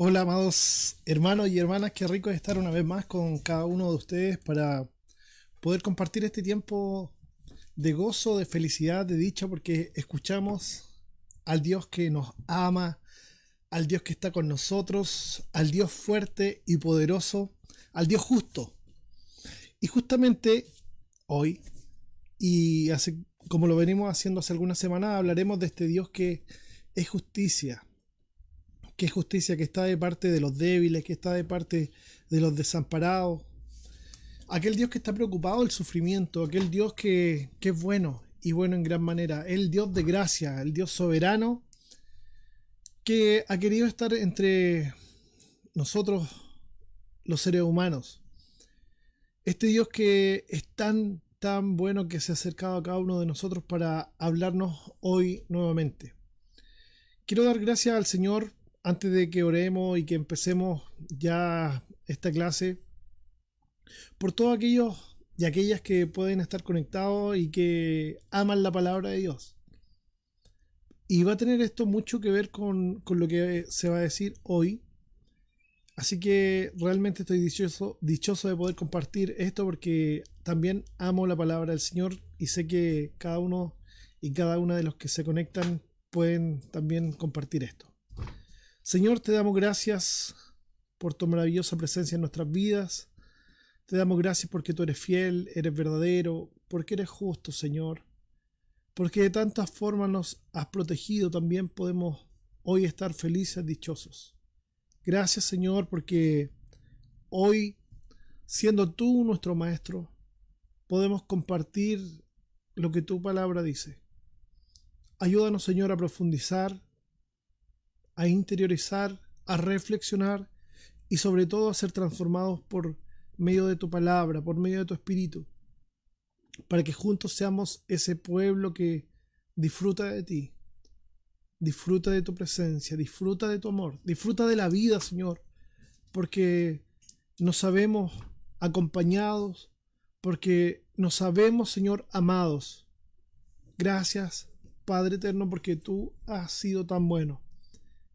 Hola, amados hermanos y hermanas, qué rico es estar una vez más con cada uno de ustedes para poder compartir este tiempo de gozo, de felicidad, de dicha, porque escuchamos al Dios que nos ama, al Dios que está con nosotros, al Dios fuerte y poderoso, al Dios justo. Y justamente hoy, como lo venimos haciendo hace algunas semanas, hablaremos de este Dios es justicia que es justicia, que está de parte de los débiles, que está de parte de los desamparados. Aquel Dios que está preocupado del sufrimiento, aquel Dios que es bueno y bueno en gran manera. El Dios de gracia, el Dios soberano que ha querido estar entre nosotros, los seres humanos. Este Dios que es tan bueno que se ha acercado a cada uno de nosotros para hablarnos hoy nuevamente. Quiero dar gracias al Señor antes de que oremos y que empecemos ya esta clase, por todos aquellos y aquellas que pueden estar conectados y que aman la palabra de Dios. Y va a tener esto mucho que ver con lo que se va a decir hoy. Así que realmente estoy dichoso de poder compartir esto porque también amo la palabra del Señor y sé que cada uno y cada una de los que se conectan pueden también compartir esto. Señor, te damos gracias por tu maravillosa presencia en nuestras vidas. Te damos gracias porque tú eres fiel, eres verdadero, porque eres justo, Señor. Porque de tantas formas nos has protegido, también podemos hoy estar felices, dichosos. Gracias, Señor, porque hoy, siendo tú nuestro Maestro, podemos compartir lo que tu palabra dice. Ayúdanos, Señor, a profundizar, a interiorizar, a reflexionar y sobre todo a ser transformados por medio de tu palabra, por medio de tu espíritu, para que juntos seamos ese pueblo que disfruta de ti, disfruta de tu presencia, disfruta de tu amor, disfruta de la vida, Señor, porque nos sabemos acompañados, porque nos sabemos, Señor, amados. Gracias, Padre eterno, porque tú has sido tan bueno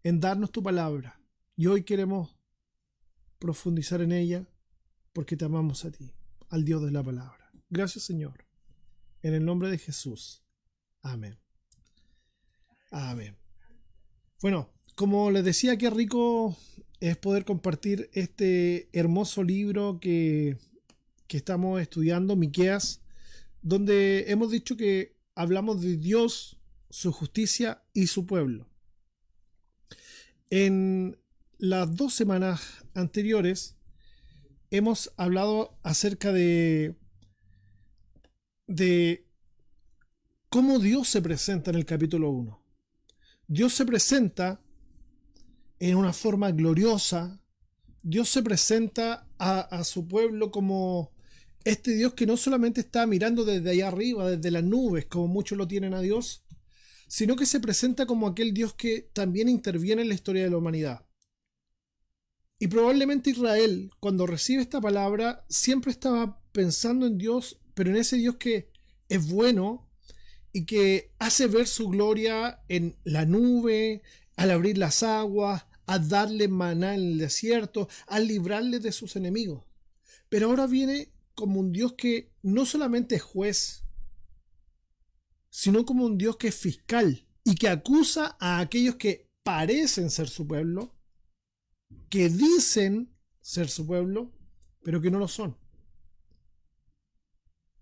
en darnos tu palabra y hoy queremos profundizar en ella porque te amamos a ti, al Dios de la palabra. Gracias, Señor. En el nombre de Jesús. Amén. Amén. Bueno, como les decía, qué rico es poder compartir este hermoso libro que estamos estudiando, Miqueas, donde hemos dicho que hablamos de Dios, su justicia y su pueblo. En las 2 semanas anteriores hemos hablado acerca de cómo Dios se presenta en el capítulo 1. Dios se presenta en una forma gloriosa. Dios se presenta a su pueblo como este Dios que no solamente está mirando desde allá arriba, desde las nubes, como muchos lo tienen a Dios, sino que se presenta como aquel Dios que también interviene en la historia de la humanidad. Y probablemente Israel, cuando recibe esta palabra, siempre estaba pensando en Dios, pero en ese Dios que es bueno y que hace ver su gloria en la nube, al abrir las aguas, a darle maná en el desierto, a librarle de sus enemigos. Pero ahora viene como un Dios que no solamente es juez, sino como un Dios que es fiscal y que acusa a aquellos que parecen ser su pueblo, que dicen ser su pueblo, pero que no lo son.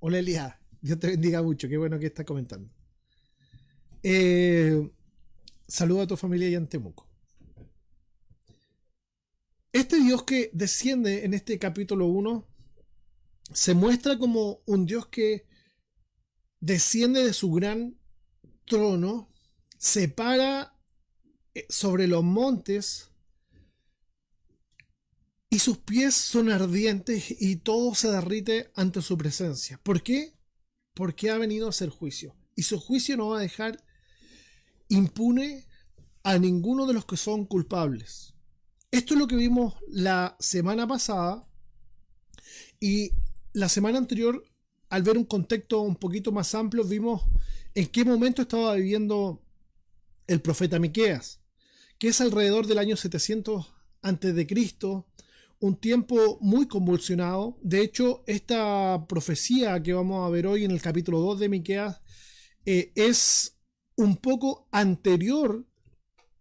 Hola Elías, Dios te bendiga mucho, qué bueno que estás comentando. Saluda a tu familia y en Temuco. Este Dios que desciende en este capítulo 1 se muestra como un Dios que desciende de su gran trono, se para sobre los montes y sus pies son ardientes y todo se derrite ante su presencia. ¿Por qué? Porque ha venido a hacer juicio. Y su juicio no va a dejar impune a ninguno de los que son culpables. Esto es lo que vimos la semana pasada y la semana anterior, al ver un contexto un poquito más amplio, vimos en qué momento estaba viviendo el profeta Miqueas, que es alrededor del año 700 antes de Cristo, un tiempo muy convulsionado. De hecho, esta profecía que vamos a ver hoy en el capítulo 2 de Miqueas es un poco anterior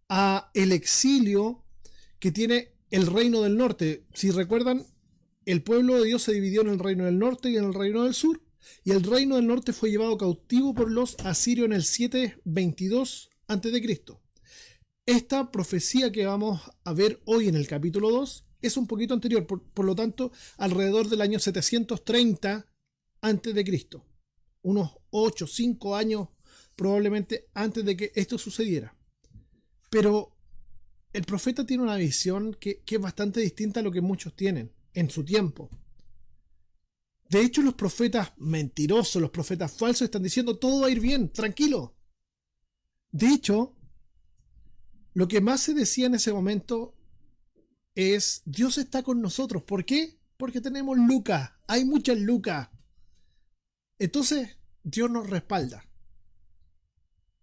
a el exilio que tiene el reino del norte. Si recuerdan, el pueblo de Dios se dividió en el reino del norte y en el reino del sur, y el reino del norte fue llevado cautivo por los asirios en el 722 a.C. Esta profecía que vamos a ver hoy en el capítulo 2 es un poquito anterior, por lo tanto, alrededor del año 730 a.C., unos 8, 5 años probablemente antes de que esto sucediera. Pero el profeta tiene una visión que es bastante distinta a lo que muchos tienen en su tiempo. De hecho, los profetas mentirosos, los profetas falsos están diciendo todo va a ir bien, tranquilo. De hecho, lo que más se decía en ese momento es Dios está con nosotros. ¿Por qué? Porque tenemos lucas, hay muchas lucas. Entonces, Dios nos respalda.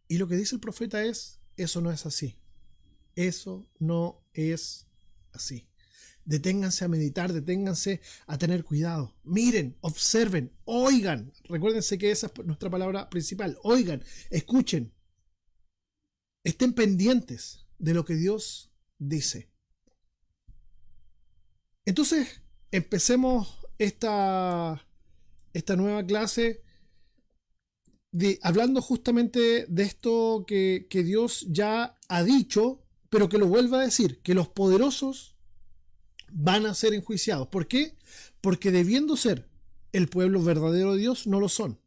Y lo que dice el profeta es, eso no es así. Eso no es así. Deténganse a meditar, deténganse a tener cuidado. Miren, observen, oigan. Recuérdense que esa es nuestra palabra principal. Oigan, escuchen. Estén pendientes de lo que Dios dice. Entonces, empecemos esta nueva clase hablando justamente de esto que Dios ya ha dicho, pero que lo vuelva a decir, que los poderosos van a ser enjuiciados. ¿Por qué? Porque debiendo ser el pueblo verdadero de Dios, no lo son.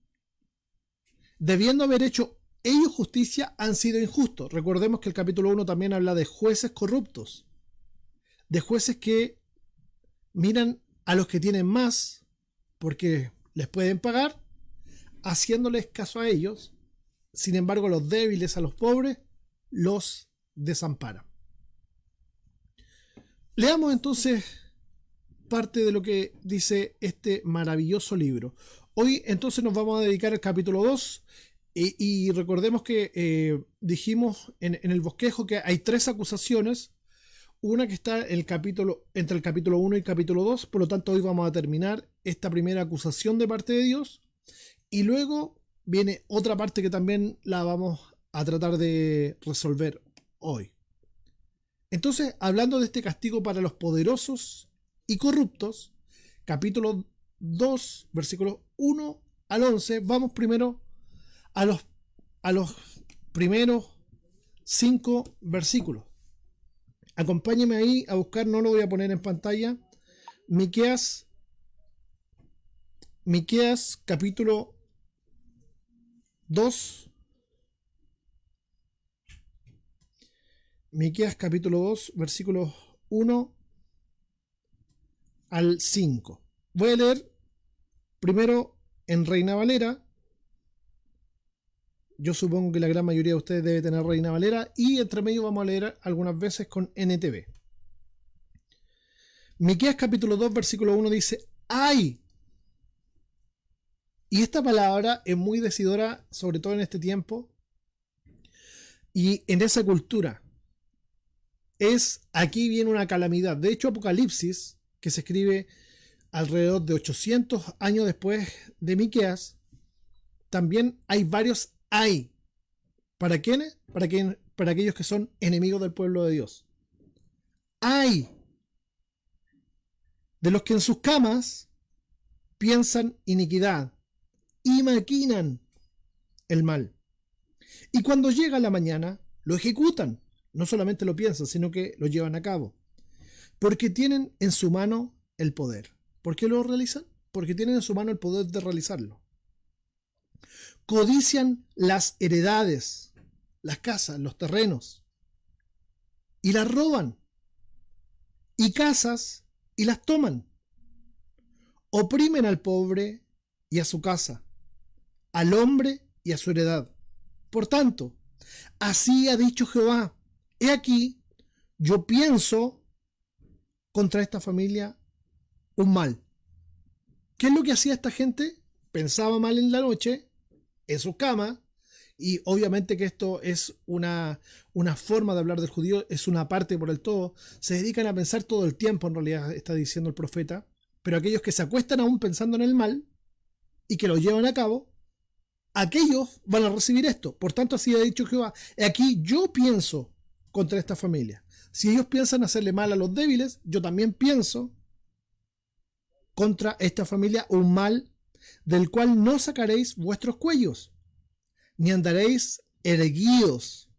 Debiendo haber hecho ellos justicia, han sido injustos. Recordemos que el capítulo 1 también habla de jueces corruptos, de jueces que miran a los que tienen más porque les pueden pagar, haciéndoles caso a ellos. Sin embargo, a los débiles, a los pobres, los desamparan. Leamos entonces parte de lo que dice este maravilloso libro. Hoy entonces nos vamos a dedicar al capítulo 2 y recordemos que dijimos en el bosquejo que hay 3 acusaciones, una que está en entre el capítulo 1 y el capítulo 2, por lo tanto hoy vamos a terminar esta primera acusación de parte de Dios y luego viene otra parte que también la vamos a tratar de resolver hoy. Entonces, hablando de este castigo para los poderosos y corruptos, capítulo 2, versículos 1 al 11, vamos primero a los primeros 5 versículos. Acompáñeme ahí a buscar, no lo voy a poner en pantalla, Miqueas capítulo 2. Miqueas capítulo 2, versículos 1 al 5. Voy a leer primero en Reina Valera. Yo supongo que la gran mayoría de ustedes debe tener Reina Valera y entre medio vamos a leer algunas veces con NTV. Miqueas capítulo 2, versículo 1 dice, ¡ay! Y esta palabra es muy decidora, sobre todo en este tiempo y en esa cultura. Aquí viene una calamidad. De hecho, Apocalipsis, que se escribe alrededor de 800 años después de Miqueas, también hay varios ay. ¿Para quiénes? Para aquellos que son enemigos del pueblo de Dios. Ay de los que en sus camas piensan iniquidad y maquinan el mal. Y cuando llega la mañana, lo ejecutan. No solamente lo piensan, sino que lo llevan a cabo. Porque tienen en su mano el poder. ¿Por qué lo realizan? Porque tienen en su mano el poder de realizarlo. Codician las heredades, las casas, los terrenos, y las roban. Y casas, y las toman. Oprimen al pobre y a su casa, al hombre y a su heredad. Por tanto, así ha dicho Jehová, he aquí, yo pienso contra esta familia un mal. ¿Qué es lo que hacía esta gente? Pensaba mal en la noche, en su cama, Y obviamente que esto es una forma de hablar del judío, es una parte por el todo. Se dedican a pensar todo el tiempo, en realidad está diciendo el profeta. Pero aquellos que se acuestan aún pensando en el mal y que lo llevan a cabo, aquellos van a recibir esto. Por tanto, así ha dicho Jehová: aquí yo pienso contra esta familia. Si ellos piensan hacerle mal a los débiles, yo también pienso contra esta familia un mal del cual no sacaréis vuestros cuellos, ni andaréis erguidos,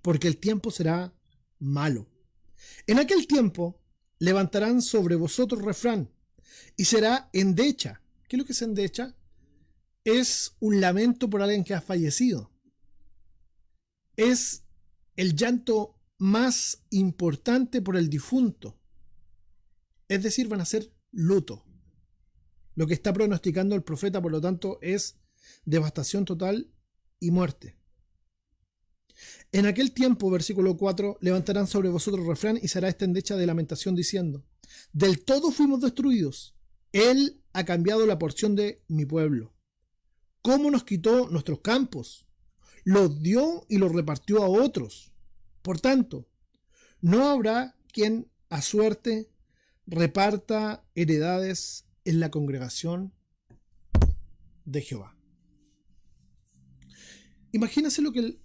porque el tiempo será malo. En aquel tiempo levantarán sobre vosotros refrán, y será endecha. ¿Qué es lo que es endecha? Es un lamento por alguien que ha fallecido. Es el llanto más importante por el difunto. Es decir, van a ser luto. Lo que está pronosticando el profeta, por lo tanto, es devastación total y muerte. En aquel tiempo, versículo 4, levantarán sobre vosotros refrán y será esta endecha de lamentación diciendo: del todo fuimos destruidos. Él ha cambiado la porción de mi pueblo. ¿Cómo nos quitó nuestros campos? Los dio y los repartió a otros. Por tanto, no habrá quien a suerte reparta heredades en la congregación de Jehová. Imagínense lo que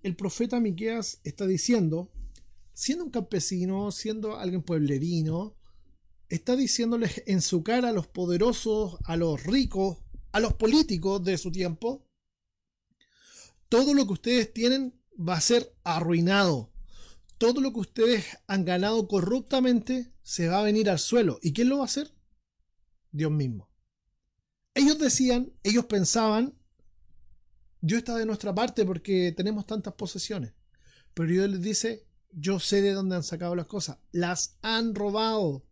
el profeta Miqueas está diciendo, siendo un campesino, siendo alguien pueblerino, está diciéndoles en su cara a los poderosos, a los ricos, a los políticos de su tiempo: todo lo que ustedes tienen va a ser arruinado. Todo lo que ustedes han ganado corruptamente se va a venir al suelo. ¿Y quién lo va a hacer? Dios mismo. Ellos decían, ellos pensaban: Dios está de nuestra parte porque tenemos tantas posesiones. Pero Dios les dice: yo sé de dónde han sacado las cosas. Las han robado.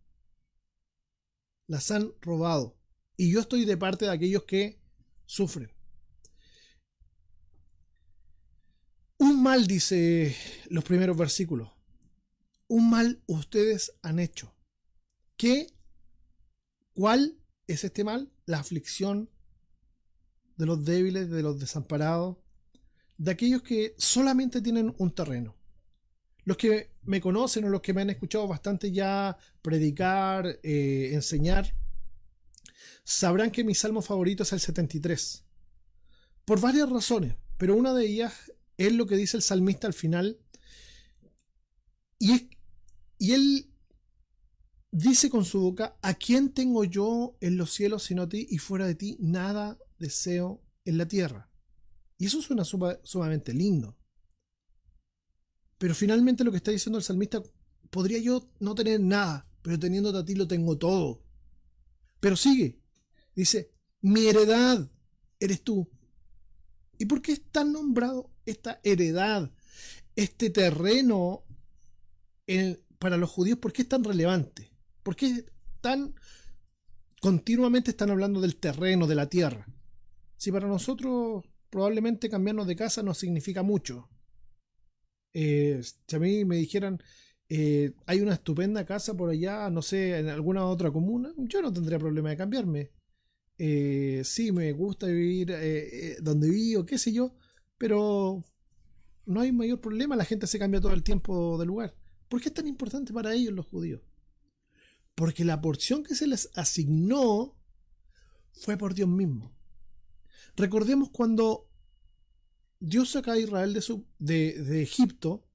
Las han robado. Y yo estoy de parte de aquellos que sufren. Un mal, dice los primeros versículos. Un mal ustedes han hecho. ¿Qué? ¿Cuál es este mal? La aflicción de los débiles, de los desamparados, de aquellos que solamente tienen un terreno. Los que me conocen o los que me han escuchado bastante ya predicar, enseñar, sabrán que mi salmo favorito es el 73. Por varias razones, pero una de ellas es lo que dice el salmista al final. Y él dice con su boca: ¿a quién tengo yo en los cielos sino a ti? Y fuera de ti nada deseo en la tierra. Y eso suena sumamente lindo. Pero finalmente lo que está diciendo el salmista: podría yo no tener nada, pero teniéndote a ti lo tengo todo. Pero sigue, dice: mi heredad eres tú. ¿Y por qué está nombrado esta heredad, este terreno para los judíos? ¿Por qué es tan relevante? ¿Por qué tan continuamente están hablando del terreno, de la tierra? Si para nosotros probablemente cambiarnos de casa no significa mucho. Si a mí me dijeran: hay una estupenda casa por allá, no sé, en alguna otra comuna, yo no tendría problema de cambiarme. Sí, me gusta vivir donde vivo, qué sé yo, pero no hay mayor problema, la gente se cambia todo el tiempo de lugar. ¿Por qué es tan importante para ellos los judíos? Porque la porción que se les asignó fue por Dios mismo. Recordemos cuando Dios saca a Israel de Egipto,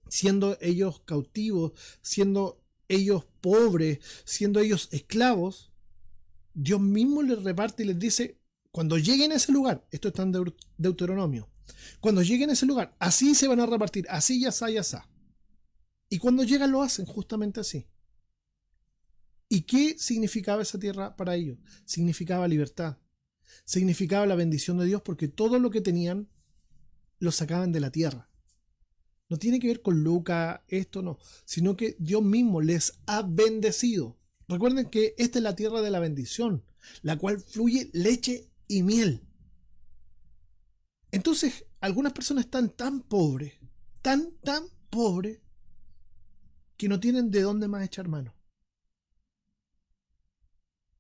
siendo ellos cautivos, siendo ellos pobres, siendo ellos esclavos. Dios mismo les reparte y les dice: cuando lleguen a ese lugar, esto está en Deuteronomio, cuando lleguen a ese lugar, así se van a repartir, así, ya asá, ya asá. Y cuando llegan lo hacen justamente así. ¿Y qué significaba esa tierra para ellos? Significaba libertad, significaba la bendición de Dios, porque todo lo que tenían lo sacaban de la tierra. No tiene que ver con Lucas, esto no, sino que Dios mismo les ha bendecido. Recuerden que esta es la tierra de la bendición, la cual fluye leche y miel. Entonces, algunas personas están tan pobres, tan pobres, que no tienen de dónde más echar mano.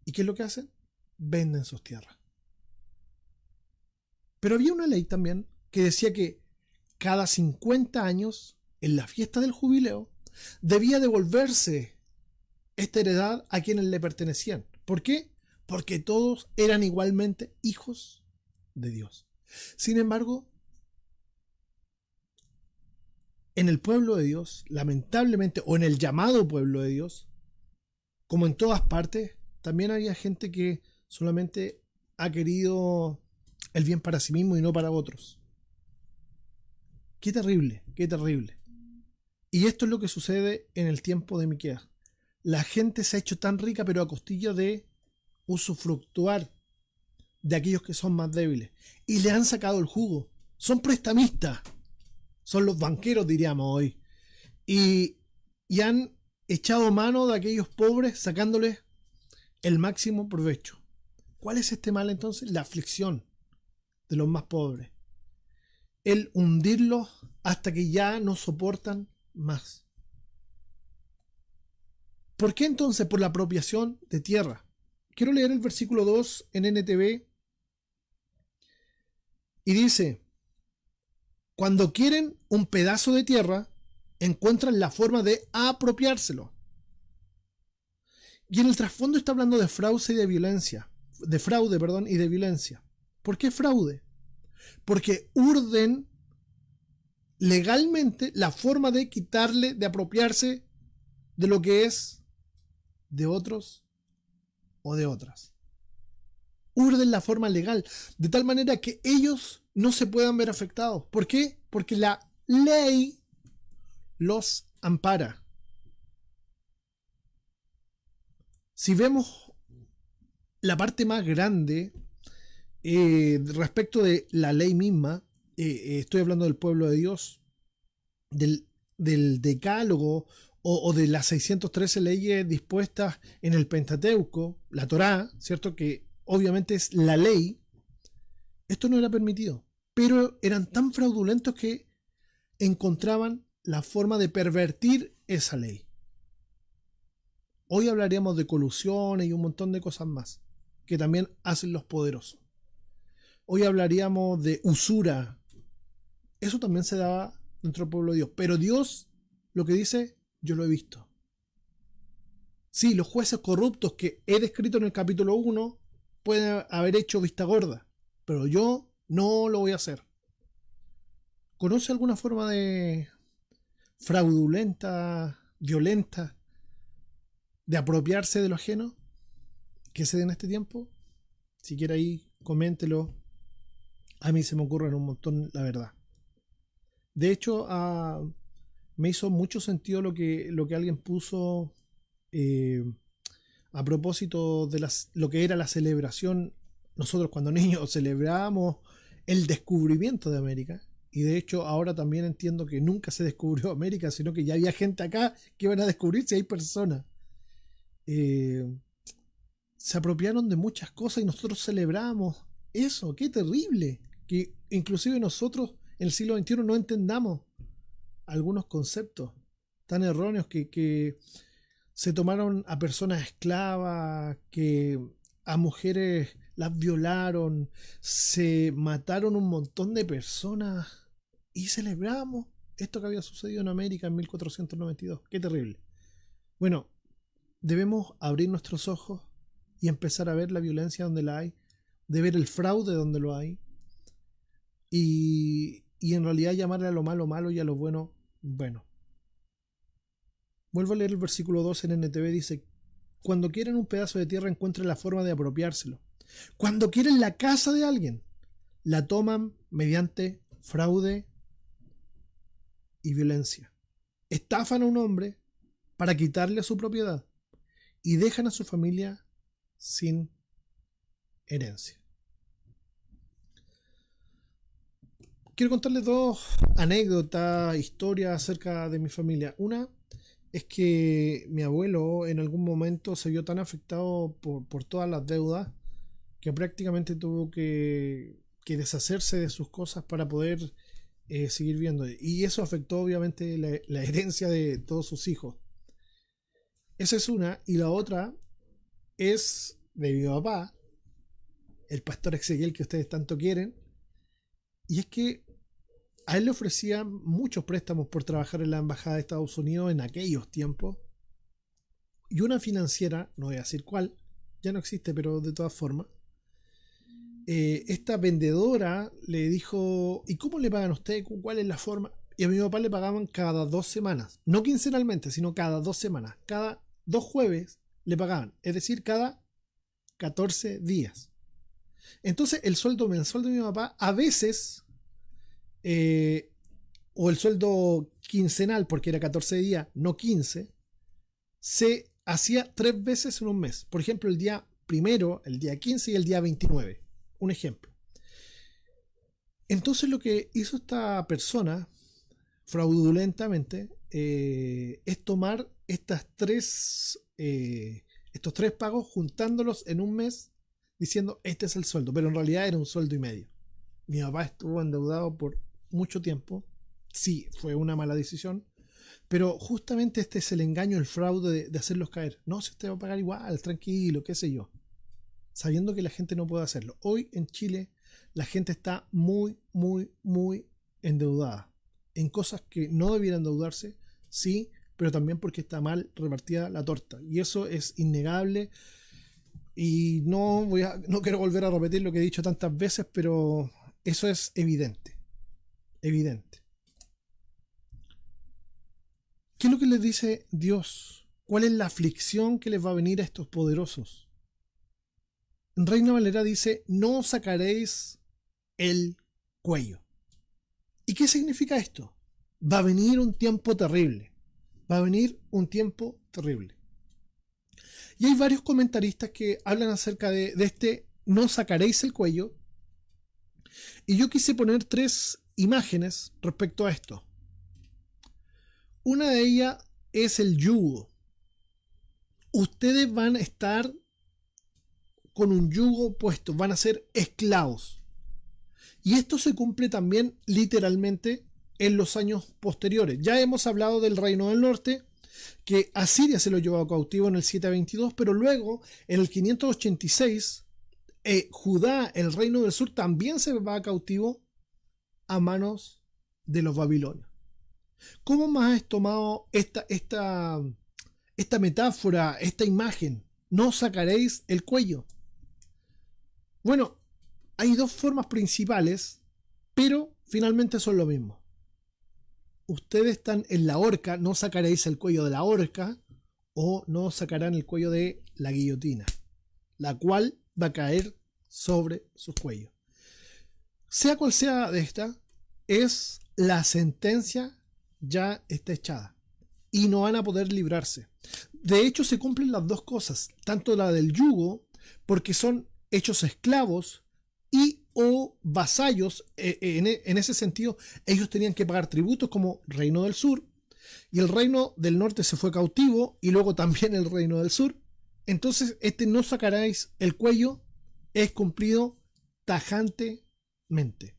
¿Y qué es lo que hacen? Venden sus tierras. Pero había una ley también que decía que cada 50 años, en la fiesta del jubileo, debía devolverse esta heredad a quienes le pertenecían. ¿Por qué? Porque todos eran igualmente hijos de Dios. Sin embargo, en el pueblo de Dios, lamentablemente, o en el llamado pueblo de Dios, como en todas partes, también había gente que solamente ha querido el bien para sí mismo y no para otros. Qué terrible, qué terrible. Y esto es lo que sucede en el tiempo de Miqueas. La gente se ha hecho tan rica, pero a costilla de usufructuar de aquellos que son más débiles. Y le han sacado el jugo. Son prestamistas. Son los banqueros, diríamos hoy. Y han echado mano de aquellos pobres, sacándoles el máximo provecho. ¿Cuál es este mal entonces? La aflicción de los más pobres. El hundirlos hasta que ya no soportan más. ¿Por qué entonces? Por la apropiación de tierra. Quiero leer el versículo 2 en NTV y dice: cuando quieren un pedazo de tierra, encuentran la forma de apropiárselo. Y en el trasfondo está hablando de fraude y de violencia. De fraude, perdón, y de violencia. ¿Por qué fraude? Porque urden legalmente la forma de quitarle, de apropiarse de lo que es de otros o de otras. Urden la forma legal, de tal manera que ellos no se puedan ver afectados. ¿Por qué? Porque la ley los ampara. Si vemos la parte más grande respecto de la ley misma, estoy hablando del pueblo de Dios, del decálogo o de las 613 leyes dispuestas en el Pentateuco, la Torá, ¿cierto? Que obviamente es la ley. Esto no era permitido, pero eran tan fraudulentos que encontraban la forma de pervertir esa ley. Hoy hablaríamos de colusiones y un montón de cosas más que también hacen los poderosos. Hoy hablaríamos de usura. Eso también se daba dentro del pueblo de Dios. Pero Dios lo que dice, yo lo he visto. Sí, los jueces corruptos que he descrito en el capítulo 1 pueden haber hecho vista gorda, pero yo no lo voy a hacer. ¿Conoce alguna forma de fraudulenta, violenta, de apropiarse de lo ajeno que se dé en este tiempo? Si quiere ahí, coméntelo. A mí se me ocurre un montón, la verdad. De hecho, me hizo mucho sentido lo que alguien puso a propósito de lo que era la celebración. Nosotros cuando niños celebrábamos el descubrimiento de América. Y de hecho ahora también entiendo que nunca se descubrió América, sino que ya había gente acá que iban a descubrir si hay personas. Se apropiaron de muchas cosas y nosotros celebramos eso. ¡Qué terrible! Que inclusive nosotros en el siglo XXI no entendamos algunos conceptos tan erróneos que se tomaron a personas esclavas, que a mujeres las violaron, se mataron un montón de personas y celebramos esto que había sucedido en América en 1492. ¡Qué terrible! Bueno, debemos abrir nuestros ojos y empezar a ver la violencia donde la hay, de ver el fraude donde lo hay, y en realidad llamarle a lo malo malo y a lo bueno bueno. Vuelvo a leer el versículo 2 en NTV, dice: cuando quieren un pedazo de tierra encuentran la forma de apropiárselo. Cuando quieren la casa de alguien, la toman mediante fraude y violencia. Estafan a un hombre para quitarle su propiedad y dejan a su familia sin herencia. Quiero contarles dos anécdotas, historias acerca de mi familia. Una es que mi abuelo en algún momento se vio tan afectado por todas las deudas que prácticamente tuvo que deshacerse de sus cosas para poder seguir viendo. Y eso afectó obviamente la herencia de todos sus hijos. Esa es una. Y la otra es de mi papá, el pastor Ezequiel que ustedes tanto quieren, Y es que a él le ofrecían muchos préstamos por trabajar en la embajada de Estados Unidos en aquellos tiempos. Y una financiera, no voy a decir cuál, ya no existe, pero de todas formas, esta vendedora le dijo, ¿y cómo le pagan a usted? ¿Cuál es la forma? Y a mi papá le pagaban cada 2 semanas, no quincenalmente, sino cada 2 semanas. Cada 2 jueves le pagaban, es decir, cada 14 días. Entonces el sueldo mensual de mi papá a veces, o el sueldo quincenal, porque era 14 días, no 15, se hacía 3 veces en un mes. Por ejemplo, el día primero, el día 15 y el día 29. Un ejemplo. Entonces lo que hizo esta persona fraudulentamente es tomar estos 3 pagos, juntándolos en un mes, diciendo este es el sueldo, pero en realidad era un sueldo y medio. Mi papá estuvo endeudado por mucho tiempo. Sí, fue una mala decisión, pero justamente este es el engaño, el fraude de hacerlos caer. No, si usted va a pagar igual, tranquilo, qué sé yo. Sabiendo que la gente no puede hacerlo. Hoy en Chile la gente está muy, muy, muy endeudada en cosas que no debieran endeudarse, sí, pero también porque está mal repartida la torta. Y eso es innegable. Y no quiero volver a repetir lo que he dicho tantas veces, pero eso es evidente. Evidente. ¿Qué es lo que les dice Dios? ¿Cuál es la aflicción que les va a venir a estos poderosos? En Reina Valera dice, no sacaréis el cuello. ¿Y qué significa esto? Va a venir un tiempo terrible. Va a venir un tiempo terrible. Y hay varios comentaristas que hablan acerca de este no sacaréis el cuello. Y yo quise poner 3 imágenes respecto a esto. Una de ellas es el yugo. Ustedes van a estar con un yugo puesto, van a ser esclavos. Y esto se cumple también literalmente en los años posteriores. Ya hemos hablado del Reino del Norte, que Asiria se lo llevó cautivo en el 722, pero luego en el 586 Judá, el Reino del Sur, también se va cautivo a manos de los babilonios. ¿Cómo más has tomado esta metáfora, esta imagen? No sacaréis el cuello. Bueno, hay 2 formas principales, pero finalmente son lo mismo. Ustedes están en la horca, no sacaréis el cuello de la horca, o no sacarán el cuello de la guillotina, la cual va a caer sobre sus cuellos. Sea cual sea de esta, es la sentencia ya está echada y no van a poder librarse. De hecho, se cumplen las 2 cosas, tanto la del yugo, porque son hechos esclavos, y o vasallos. En ese sentido, ellos tenían que pagar tributos como Reino del Sur, y el Reino del Norte se fue cautivo, y luego también el Reino del Sur. Entonces, no sacaréis el cuello es cumplido tajantemente.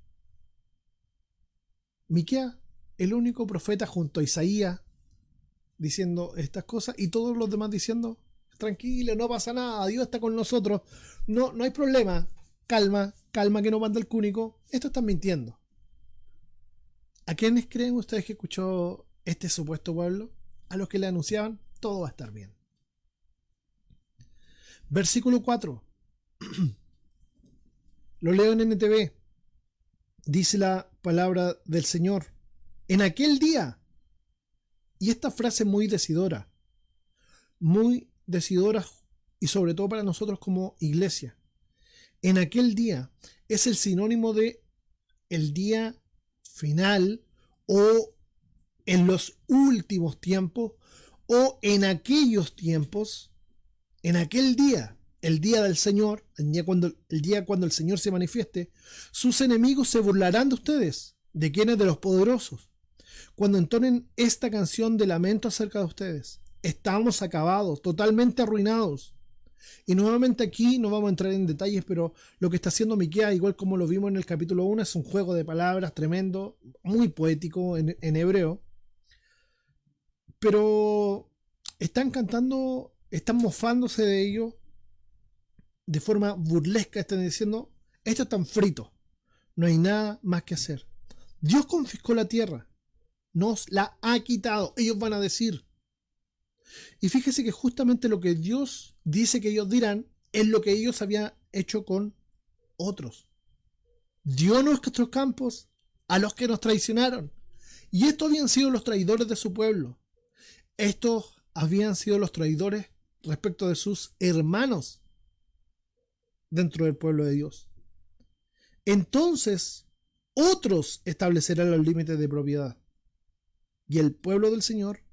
Miqueas, el único profeta junto a Isaías, diciendo estas cosas, y todos los demás diciendo, tranquilo, no pasa nada, Dios está con nosotros, no hay problema, calma que no manda el cúnico. Esto están mintiendo. ¿A quiénes creen ustedes que escuchó este supuesto pueblo? A los que le anunciaban, todo va a estar bien. Versículo 4. Lo leo en NTV. Dice la palabra del Señor. En aquel día. Y esta frase muy decidora y sobre todo para nosotros como iglesia. En aquel día es el sinónimo de el día final, o en los últimos tiempos, o en aquellos tiempos, en aquel día, el día del Señor, el día cuando el Señor se manifieste. Sus enemigos se burlarán de ustedes. ¿De quiénes? De los poderosos. Cuando entonen esta canción de lamento acerca de ustedes. Estamos acabados, totalmente arruinados. Y nuevamente aquí no vamos a entrar en detalles, pero lo que está haciendo Miqueas, igual como lo vimos en el capítulo 1, es un juego de palabras tremendo, muy poético en hebreo. Pero están cantando, están mofándose de ello de forma burlesca, están diciendo, esto es tan frito. No hay nada más que hacer. Dios confiscó la tierra. Nos la ha quitado. Ellos van a decir. Y fíjese que justamente lo que Dios dice que ellos dirán es lo que ellos habían hecho con otros. Dio nuestros campos a los que nos traicionaron. Y estos habían sido los traidores de su pueblo. Estos habían sido los traidores respecto de sus hermanos dentro del pueblo de Dios. Entonces, otros establecerán los límites de propiedad. Y el pueblo del Señor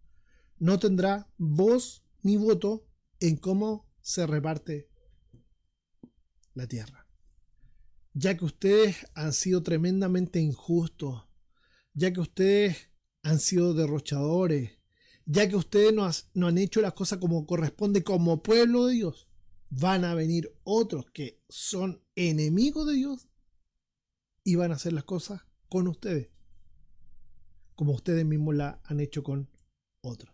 no tendrá voz ni voto en cómo se reparte la tierra. Ya que ustedes han sido tremendamente injustos, ya que ustedes han sido derrochadores, ya que ustedes no han hecho las cosas como corresponde como pueblo de Dios, van a venir otros que son enemigos de Dios y van a hacer las cosas con ustedes, como ustedes mismos la han hecho con otros.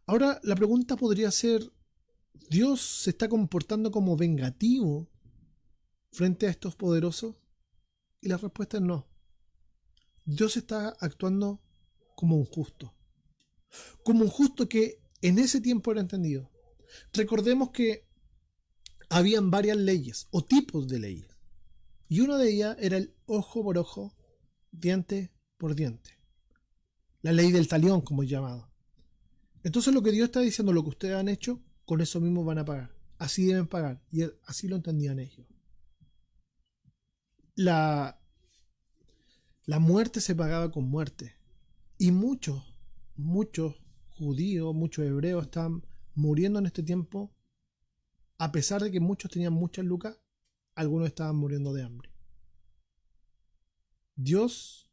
Ahora la pregunta podría ser, ¿Dios se está comportando como vengativo frente a estos poderosos? Y la respuesta es no. Dios está actuando como un justo. Como un justo que en ese tiempo era entendido. Recordemos que habían varias leyes o tipos de leyes. Y una de ellas era el ojo por ojo, diente por diente. La ley del talión, como es llamado. Entonces lo que Dios está diciendo, lo que ustedes han hecho, con eso mismo van a pagar. Así deben pagar. Y así lo entendían ellos. La muerte se pagaba con muerte. Y muchos judíos, muchos hebreos estaban muriendo en este tiempo. A pesar de que muchos tenían muchas lucas, algunos estaban muriendo de hambre. Dios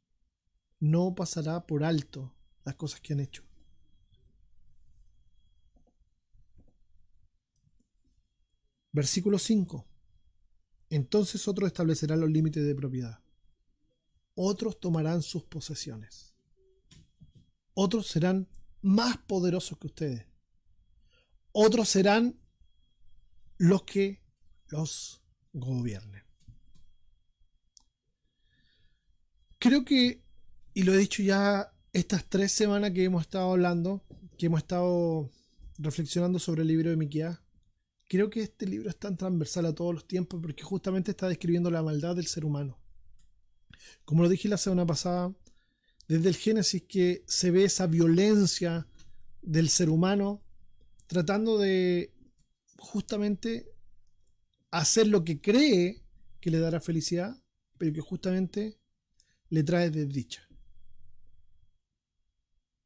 no pasará por alto las cosas que han hecho. Versículo 5. Entonces otros establecerán los límites de propiedad. Otros tomarán sus posesiones. Otros serán más poderosos que ustedes. Otros serán los que los gobiernen. Creo que, y lo he dicho ya estas 3 semanas que hemos estado hablando, que hemos estado reflexionando sobre el libro de Miqueas, creo que este libro es tan transversal a todos los tiempos porque justamente está describiendo la maldad del ser humano. Como lo dije la semana pasada, desde el Génesis que se ve esa violencia del ser humano tratando de justamente hacer lo que cree que le dará felicidad, pero que justamente le trae desdicha.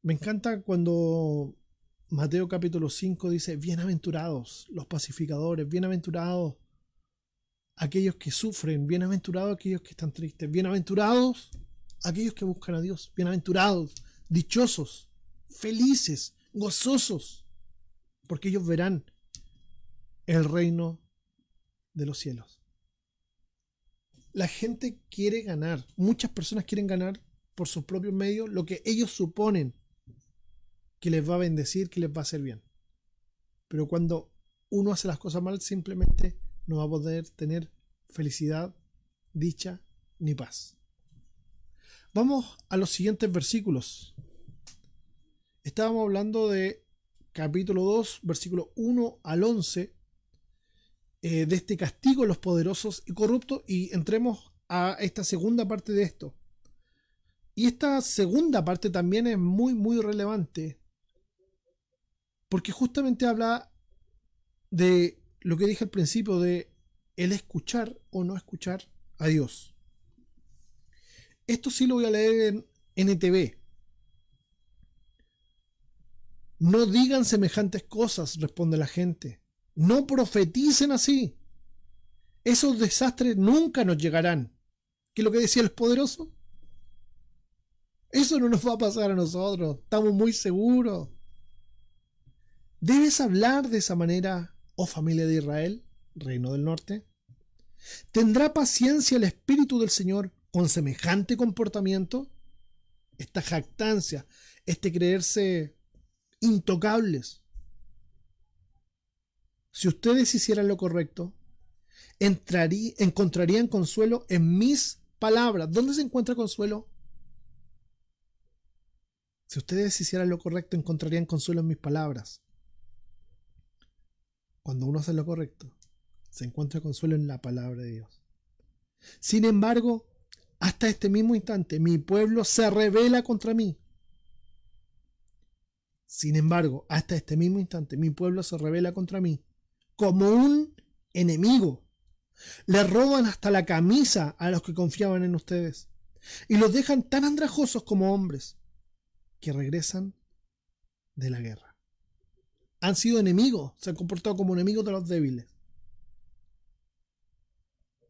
Me encanta cuando Mateo capítulo 5 dice, bienaventurados los pacificadores, bienaventurados aquellos que sufren, bienaventurados aquellos que están tristes, bienaventurados aquellos que buscan a Dios, bienaventurados, dichosos, felices, gozosos, porque ellos verán el reino de los cielos. La gente quiere ganar, muchas personas quieren ganar por sus propios medios lo que ellos suponen que les va a bendecir, que les va a hacer bien. Pero cuando uno hace las cosas mal, simplemente no va a poder tener felicidad, dicha ni paz. Vamos a los siguientes versículos. Estábamos hablando de capítulo 2, versículo 1 al 11, de este castigo a los poderosos y corruptos, y entremos a esta segunda parte de esto. Y esta segunda parte también es muy relevante, porque justamente habla de lo que dije al principio, de el escuchar o no escuchar a Dios. Esto sí lo voy a leer en NTV. No digan semejantes cosas, responde la gente. No profeticen así. Esos desastres nunca nos llegarán. ¿Qué es lo que decía el poderoso? Eso no nos va a pasar a nosotros. Estamos muy seguros. ¿Debes hablar de esa manera, oh familia de Israel, reino del norte? ¿Tendrá paciencia el Espíritu del Señor con semejante comportamiento? Esta jactancia, este creerse intocables. Si ustedes hicieran lo correcto, encontrarían consuelo en mis palabras. ¿Dónde se encuentra consuelo? Si ustedes hicieran lo correcto, encontrarían consuelo en mis palabras. Cuando uno hace lo correcto, se encuentra consuelo en la palabra de Dios. Sin embargo, hasta este mismo instante, mi pueblo se rebela contra mí. Sin embargo, hasta este mismo instante, mi pueblo se rebela contra mí como un enemigo. Le roban hasta la camisa a los que confiaban en ustedes y los dejan tan andrajosos como hombres que regresan de la guerra. Han sido enemigos, se han comportado como enemigos de los débiles.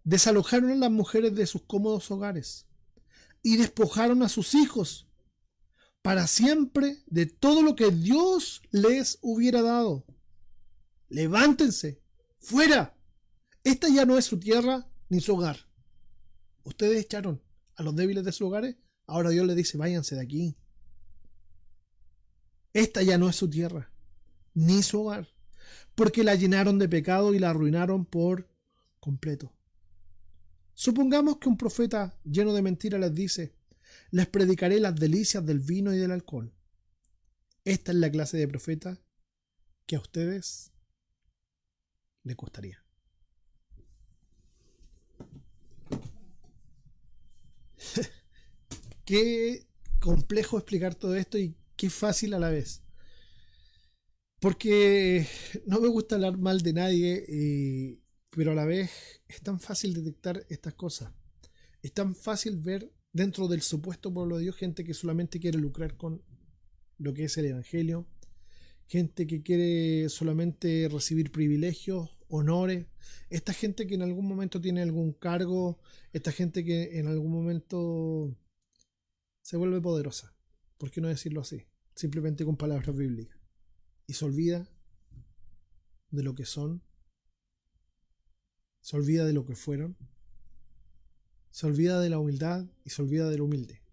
Desalojaron a las mujeres de sus cómodos hogares y despojaron a sus hijos para siempre de todo lo que Dios les hubiera dado. Levántense, fuera. Esta ya no es su tierra ni su hogar. Ustedes echaron a los débiles de sus hogares, ahora Dios les dice, váyanse de aquí. Esta ya no es su tierra, ni su hogar, porque la llenaron de pecado y la arruinaron por completo. Supongamos que un profeta lleno de mentiras les dice, les predicaré las delicias del vino y del alcohol. Esta es la clase de profeta que a ustedes les gustaría. Qué complejo explicar todo esto y qué fácil a la vez. Porque no me gusta hablar mal de nadie, pero a la vez es tan fácil detectar estas cosas. Es tan fácil ver dentro del supuesto pueblo de Dios gente que solamente quiere lucrar con lo que es el evangelio, gente que quiere solamente recibir privilegios, honores, esta gente que en algún momento tiene algún cargo, esta gente que en algún momento se vuelve poderosa, ¿por qué no decirlo así? Simplemente con palabras bíblicas, y se olvida de lo que son, se olvida de lo que fueron, se olvida de la humildad y se olvida del humilde.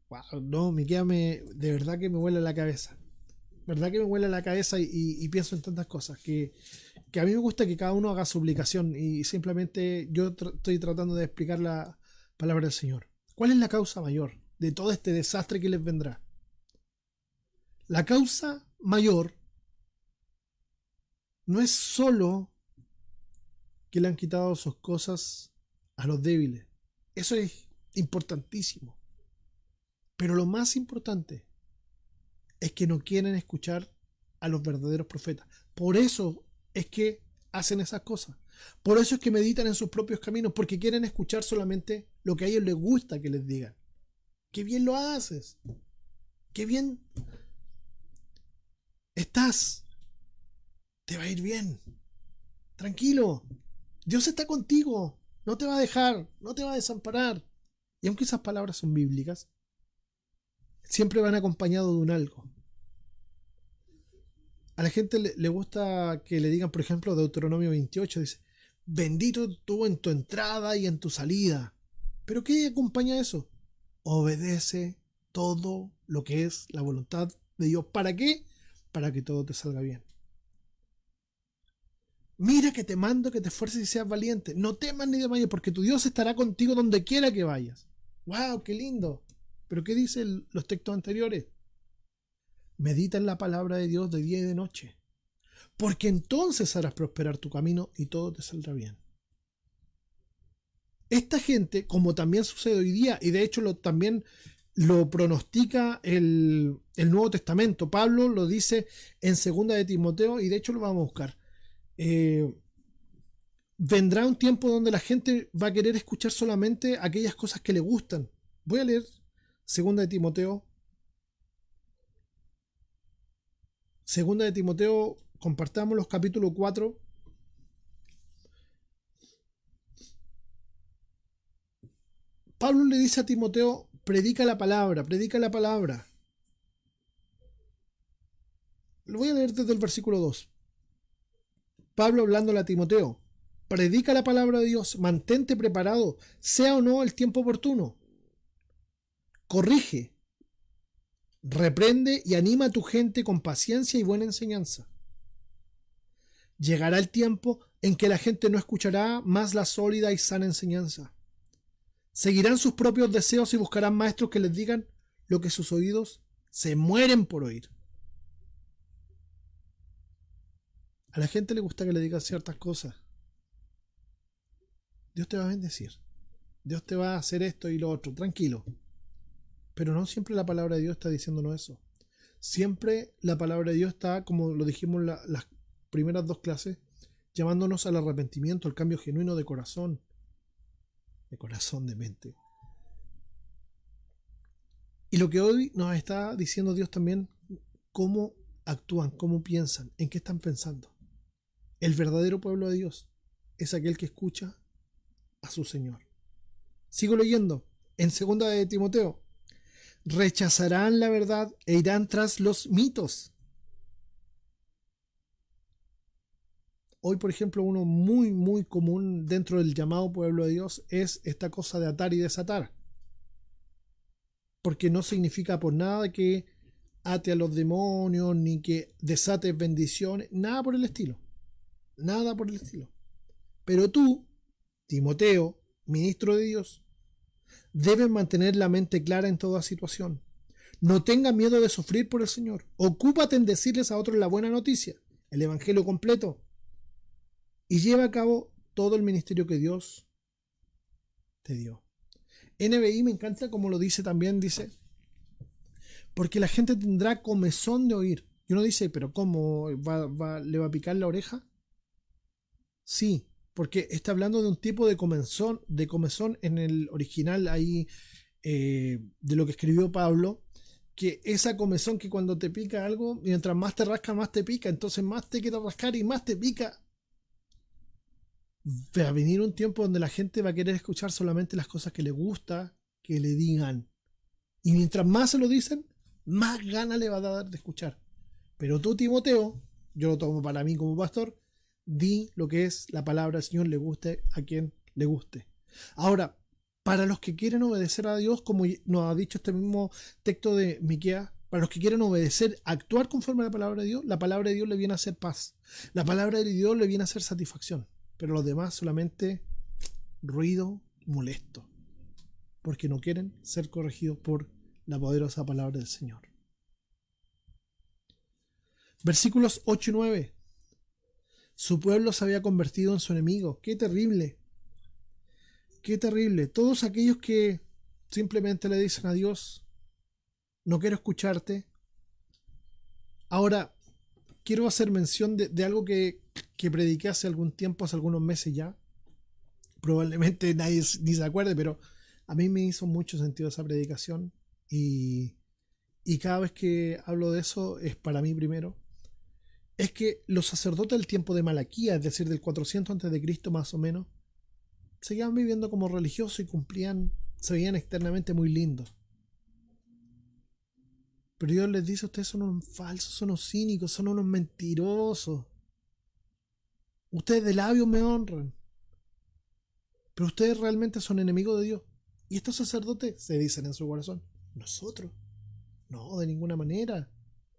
Wow, no, de verdad que me vuela la cabeza. Verdad que me vuela la cabeza y pienso en tantas cosas que a mí me gusta que cada uno haga su aplicación y simplemente yo estoy tratando de explicar la palabra del Señor. ¿Cuál es la causa mayor de todo este desastre que les vendrá? La causa mayor no es solo que le han quitado sus cosas a los débiles. Eso es importantísimo. Pero lo más importante es que no quieren escuchar a los verdaderos profetas. Por eso es que hacen esas cosas. Por eso es que meditan en sus propios caminos, porque quieren escuchar solamente lo que a ellos les gusta que les digan. ¡Qué bien lo haces! ¡Qué bien estás! Te va a ir bien. Tranquilo. Dios está contigo. No te va a dejar. No te va a desamparar. Y aunque esas palabras son bíblicas, siempre van acompañados de un algo. A la gente le gusta que le digan, por ejemplo, Deuteronomio 28, dice, bendito tú en tu entrada y en tu salida. ¿Pero qué acompaña eso? Obedece todo lo que es la voluntad de Dios. ¿Para qué? Para que todo te salga bien. Mira que te mando que te esfuerces y seas valiente. No temas ni desmayes, porque tu Dios estará contigo donde quiera que vayas. ¡Wow! ¡Qué lindo! ¿Pero qué dicen los textos anteriores? Medita en la palabra de Dios de día y de noche, porque entonces harás prosperar tu camino y todo te saldrá bien. Esta gente, como también sucede hoy día, y de hecho también lo pronostica el Nuevo Testamento, Pablo lo dice en 2 de Timoteo, y de hecho lo vamos a buscar. Vendrá un tiempo donde la gente va a querer escuchar solamente aquellas cosas que le gustan. Voy a leer 2 de Timoteo. 2 de Timoteo, compartamos los capítulos 4. Pablo le dice a Timoteo, predica la palabra, predica la palabra. Lo voy a leer desde el versículo 2. Pablo hablándole a Timoteo, predica la palabra de Dios, mantente preparado, sea o no el tiempo oportuno. Corrige, reprende y anima a tu gente con paciencia y buena enseñanza. Llegará el tiempo en que la gente no escuchará más la sólida y sana enseñanza. Seguirán sus propios deseos y buscarán maestros que les digan lo que sus oídos se mueren por oír. A la gente le gusta que le digan ciertas cosas. Dios te va a bendecir. Dios te va a hacer esto y lo otro. Tranquilo. Pero no siempre la palabra de Dios está diciéndonos eso. Siempre la palabra de Dios está, como lo dijimos en las primeras dos clases, llamándonos al arrepentimiento, al cambio genuino de corazón, de mente. Y lo que hoy nos está diciendo Dios también, cómo actúan, cómo piensan, en qué están pensando. El verdadero pueblo de Dios es aquel que escucha a su Señor. Sigo leyendo en 2 de Timoteo. Rechazarán la verdad e irán tras los mitos. Hoy, por ejemplo, uno muy común dentro del llamado pueblo de Dios es esta cosa de atar y desatar. Porque no significa por nada que ate a los demonios, ni que desate bendiciones, nada por el estilo. Nada por el estilo. Pero tú, Timoteo, ministro de Dios, debes mantener la mente clara en toda situación. No tengas miedo de sufrir por el Señor. Ocúpate en decirles a otros la buena noticia, el evangelio completo, y lleva a cabo todo el ministerio que Dios te dio. NBI me encanta como lo dice también, dice, porque la gente tendrá comezón de oír. Y uno dice, ¿pero cómo? ¿Le va a picar la oreja? Sí, porque está hablando de un tipo de comezón en el original ahí de lo que escribió Pablo, que esa comezón que cuando te pica algo, mientras más te rasca, más te pica, entonces más te quiere rascar y más te pica. Va a venir un tiempo donde la gente va a querer escuchar solamente las cosas que le gusta que le digan. Y mientras más se lo dicen, más ganas le va a dar de escuchar. Pero tú, Timoteo, yo lo tomo para mí como pastor, di lo que es la palabra del Señor, le guste a quien le guste. Ahora, para los que quieren obedecer a Dios, como nos ha dicho este mismo texto de Miqueas, para los que quieren obedecer, actuar conforme a la palabra de Dios le viene a hacer paz. La palabra de Dios le viene a hacer satisfacción. Pero los demás solamente ruido molesto, porque no quieren ser corregidos por la poderosa palabra del Señor. Versículos 8 y 9. Su pueblo se había convertido en su enemigo. ¡Qué terrible! ¡Qué terrible! Todos aquellos que simplemente le dicen a Dios, no quiero escucharte. Ahora, quiero hacer mención de algo que prediqué hace algún tiempo, hace algunos meses ya. Probablemente nadie ni se acuerde, pero a mí me hizo mucho sentido esa predicación. Y cada vez que hablo de eso es para mí primero. Es que los sacerdotes del tiempo de Malaquías, es decir, del 400 a.C. más o menos, seguían viviendo como religiosos y se veían externamente muy lindos. Pero Dios les dice, ustedes son unos falsos, son unos cínicos, son unos mentirosos. Ustedes de labios me honran, pero ustedes realmente son enemigos de Dios. Y estos sacerdotes se dicen en su corazón, nosotros, no, de ninguna manera.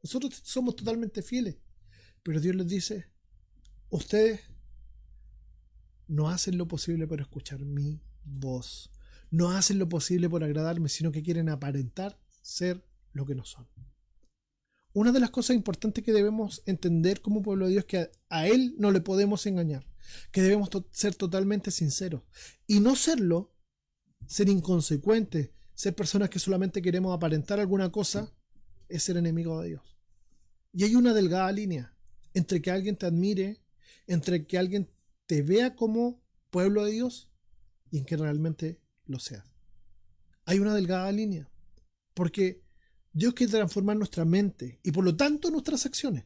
Nosotros somos totalmente fieles. Pero Dios les dice, ustedes no hacen lo posible por escuchar mi voz. No hacen lo posible por agradarme, sino que quieren aparentar ser lo que no son. Una de las cosas importantes que debemos entender como pueblo de Dios es que a Él no le podemos engañar, que debemos ser totalmente sinceros. Y no serlo, ser inconsecuentes, ser personas que solamente queremos aparentar alguna cosa, es ser enemigo de Dios. Y hay una delgada línea entre que alguien te admire, entre que alguien te vea como pueblo de Dios y en que realmente lo seas. Hay una delgada línea, porque Dios quiere transformar nuestra mente y por lo tanto nuestras acciones.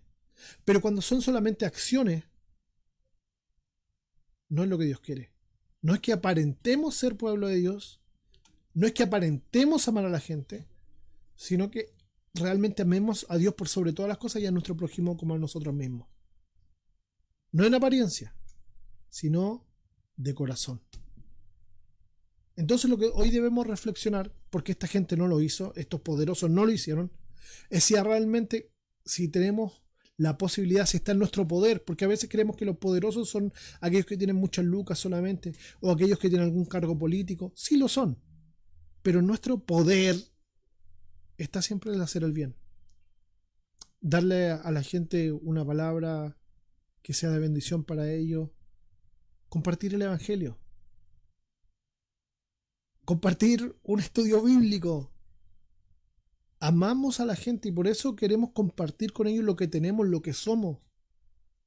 Pero cuando son solamente acciones, no es lo que Dios quiere. No es que aparentemos ser pueblo de Dios, no es que aparentemos amar a la gente, sino que realmente amemos a Dios por sobre todas las cosas y a nuestro prójimo como a nosotros mismos. No en apariencia, sino de corazón. Entonces lo que hoy debemos reflexionar, porque esta gente no lo hizo, estos poderosos no lo hicieron, es si realmente, si tenemos la posibilidad, si está en nuestro poder, porque a veces creemos que los poderosos son aquellos que tienen muchas lucas solamente, o aquellos que tienen algún cargo político. Sí lo son, pero nuestro poder está siempre en hacer el bien. Darle a la gente una palabra que sea de bendición para ellos, compartir el evangelio, compartir un estudio bíblico. Amamos a la gente y por eso queremos compartir con ellos lo que tenemos, lo que somos.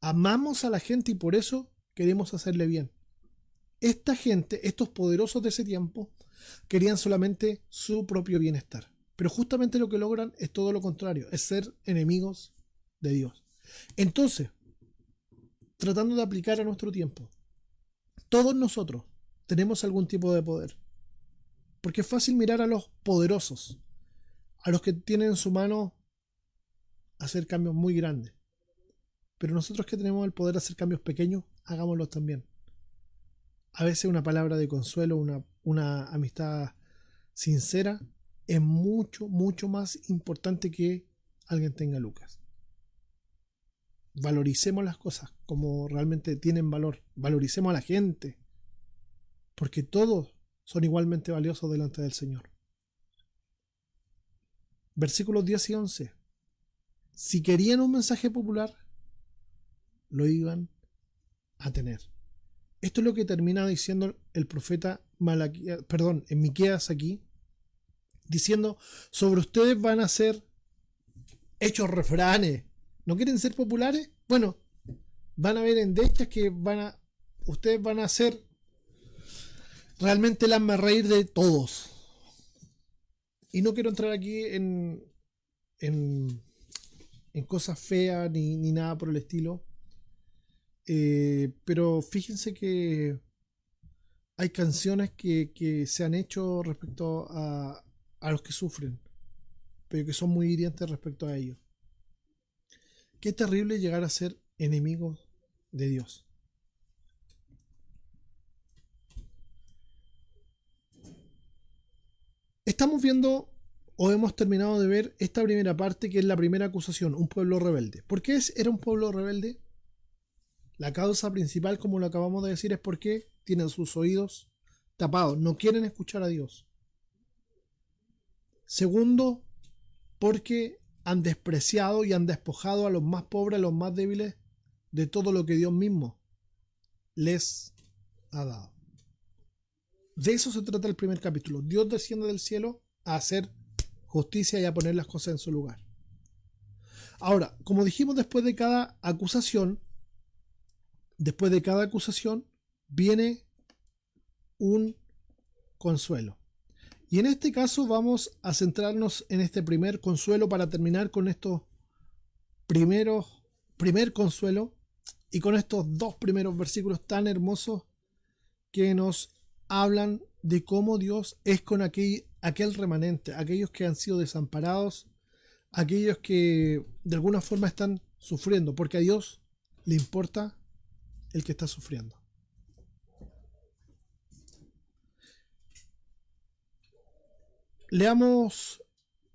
Amamos a la gente y por eso queremos hacerle bien. Esta gente, estos poderosos de ese tiempo, querían solamente su propio bienestar. Pero justamente lo que logran es todo lo contrario, es ser enemigos de Dios. Entonces, tratando de aplicar a nuestro tiempo, todos nosotros tenemos algún tipo de poder. Porque es fácil mirar a los poderosos, a los que tienen en su mano hacer cambios muy grandes. Pero nosotros que tenemos el poder de hacer cambios pequeños, hagámoslos también. A veces una palabra de consuelo, una amistad sincera, es mucho, mucho más importante que alguien tenga lucas. Valoricemos las cosas como realmente tienen valor. Valoricemos a la gente, porque todos son igualmente valiosos delante del Señor. Versículos 10 y 11. Si querían un mensaje popular, lo iban a tener. Esto es lo que termina diciendo el profeta en Miqueas aquí, diciendo, sobre ustedes van a ser hechos refranes. ¿No quieren ser populares? Bueno, van a ver endechas que ustedes van a ser realmente el hazmerreír de todos. Y no quiero entrar aquí en cosas feas ni nada por el estilo. Pero fíjense que hay canciones que se han hecho respecto a los que sufren, pero que son muy hirientes respecto a ellos. Qué terrible llegar a ser enemigos de Dios. Estamos viendo o hemos terminado de ver esta primera parte, que es la primera acusación, un pueblo rebelde. ¿Por qué era un pueblo rebelde? La causa principal, como lo acabamos de decir, es porque tienen sus oídos tapados, no quieren escuchar a Dios. Segundo, porque han despreciado y han despojado a los más pobres, a los más débiles, de todo lo que Dios mismo les ha dado. De eso se trata el primer capítulo. Dios desciende del cielo a hacer justicia y a poner las cosas en su lugar. Ahora, como dijimos, después de cada acusación viene un consuelo. Y en este caso vamos a centrarnos en este primer consuelo para terminar con estos primer consuelo y con estos dos primeros versículos tan hermosos que nos hablan de cómo Dios es con aquel remanente, aquellos que han sido desamparados, aquellos que de alguna forma están sufriendo, porque a Dios le importa el que está sufriendo. Leamos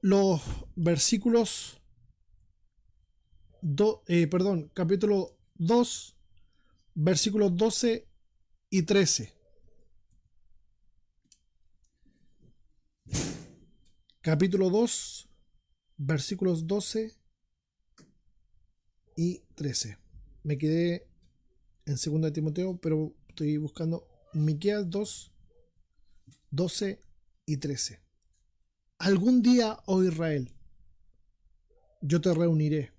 los versículos capítulo 2, versículos 12 y 13. Capítulo 2, versículos 12 y 13. Me quedé en 2 Timoteo, pero estoy buscando Miqueas 2, 12 y 13. Algún día, oh Israel, yo te reuniré.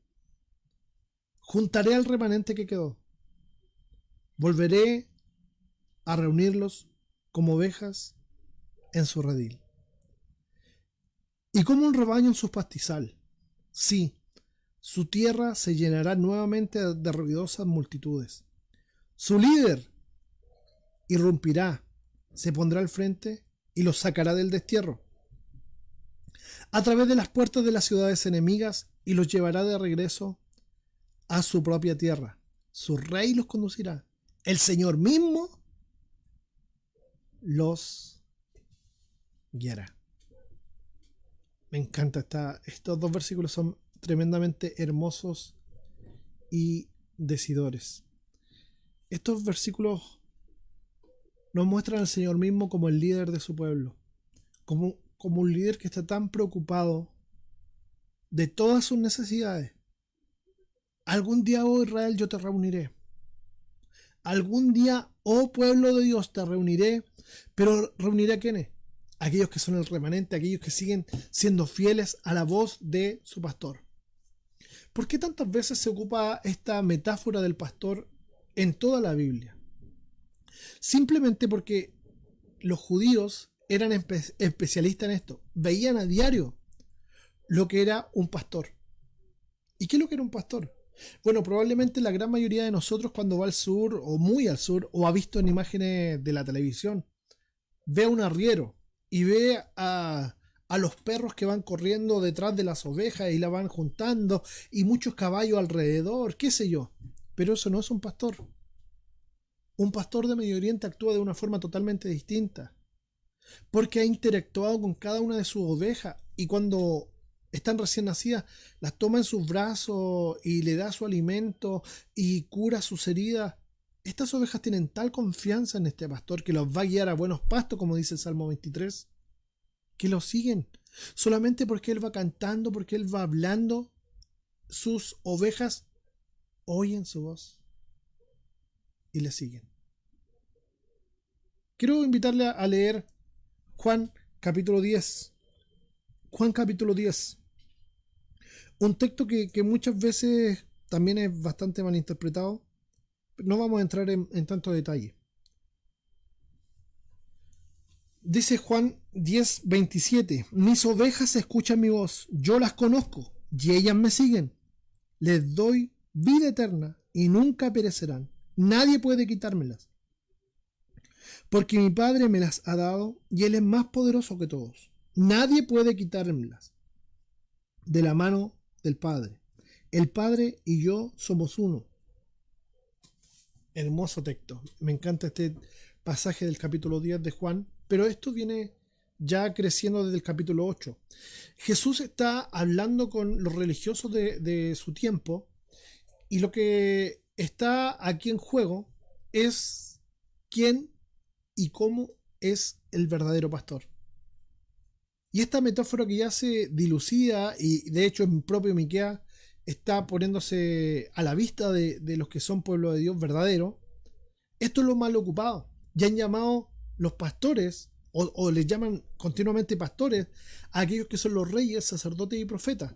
Juntaré al remanente que quedó. Volveré a reunirlos como ovejas en su redil. Y como un rebaño en su pastizal. Sí, su tierra se llenará nuevamente de ruidosas multitudes. Su líder irrumpirá, se pondrá al frente y los sacará del destierro a través de las puertas de las ciudades enemigas y los llevará de regreso a su propia tierra. Su rey los conducirá. El Señor mismo los guiará. Me encanta estos dos versículos, son tremendamente hermosos y decidores. Estos versículos nos muestran al Señor mismo como el líder de su pueblo, como un líder que está tan preocupado de todas sus necesidades. Algún día, oh Israel, yo te reuniré. Algún día, oh pueblo de Dios, te reuniré. Pero ¿reuniré a quiénes? Aquellos que son el remanente, aquellos que siguen siendo fieles a la voz de su pastor. ¿Por qué tantas veces se ocupa esta metáfora del pastor en toda la Biblia? Simplemente porque los judíos eran especialistas en esto. Veían a diario lo que era un pastor. ¿Y qué es lo que era un pastor? Bueno, probablemente la gran mayoría de nosotros cuando va al sur o muy al sur o ha visto en imágenes de la televisión, ve a un arriero y ve a los perros que van corriendo detrás de las ovejas y la van juntando y muchos caballos alrededor, qué sé yo. Pero eso no es un pastor. Un pastor de Medio Oriente actúa de una forma totalmente distinta, porque ha interactuado con cada una de sus ovejas y cuando están recién nacidas, las toma en sus brazos y le da su alimento y cura sus heridas. Estas ovejas tienen tal confianza en este pastor que los va a guiar a buenos pastos, como dice el Salmo 23, que lo siguen. Solamente porque él va cantando, porque él va hablando, sus ovejas oyen su voz y le siguen. Quiero invitarle a leer Juan capítulo 10. Juan capítulo 10. Un texto que muchas veces también es bastante mal interpretado. No vamos a entrar en tanto detalle. Dice Juan 10:27. Mis ovejas escuchan mi voz, yo las conozco y ellas me siguen. Les doy vida eterna y nunca perecerán. Nadie puede quitármelas. Porque mi Padre me las ha dado y Él es más poderoso que todos. Nadie puede quitármelas de la mano del Padre. El Padre y yo somos uno. Hermoso texto. Me encanta este pasaje del capítulo 10 de Juan, pero esto viene ya creciendo desde el capítulo 8. Jesús está hablando con los religiosos de su tiempo y lo que está aquí en juego es quién y cómo es el verdadero pastor. Y esta metáfora que ya se dilucida y de hecho en propio Miqueas está poniéndose a la vista de los que son pueblo de Dios verdadero, esto es lo mal ocupado. Ya han llamado los pastores o les llaman continuamente pastores a aquellos que son los reyes, sacerdotes y profetas.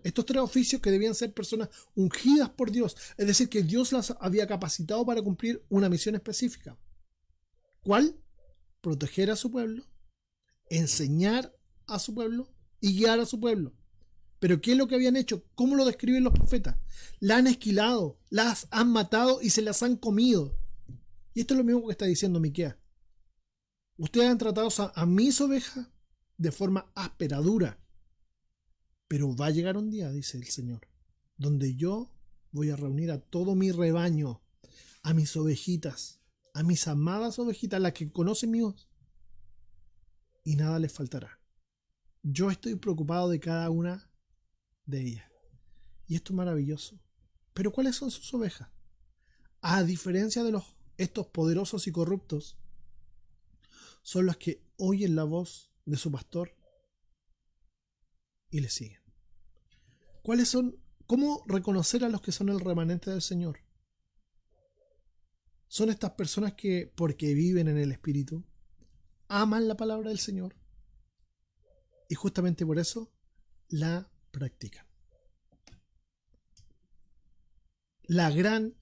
Estos tres oficios que debían ser personas ungidas por Dios, es decir, que Dios las había capacitado para cumplir una misión específica. ¿Cuál? Proteger a su pueblo, enseñar a su pueblo y guiar a su pueblo. Pero ¿qué es lo que habían hecho? ¿Cómo lo describen los profetas? La han esquilado, las han matado y se las han comido. Y esto es lo mismo que está diciendo Miqueas. Ustedes han tratado a mis ovejas de forma áspera, dura. Pero va a llegar un día, dice el Señor, donde yo voy a reunir a todo mi rebaño, a mis ovejitas, a mis amadas ovejitas, las que conocen mi voz, y nada les faltará. Yo estoy preocupado de cada una de ellas. Y esto es maravilloso. Pero ¿cuáles son sus ovejas? A diferencia de estos poderosos y corruptos, son las que oyen la voz de su pastor y le siguen. ¿Cuáles son? ¿Cómo reconocer a los que son el remanente del Señor? Son estas personas que, porque viven en el Espíritu, aman la palabra del Señor y justamente por eso la practican. La gran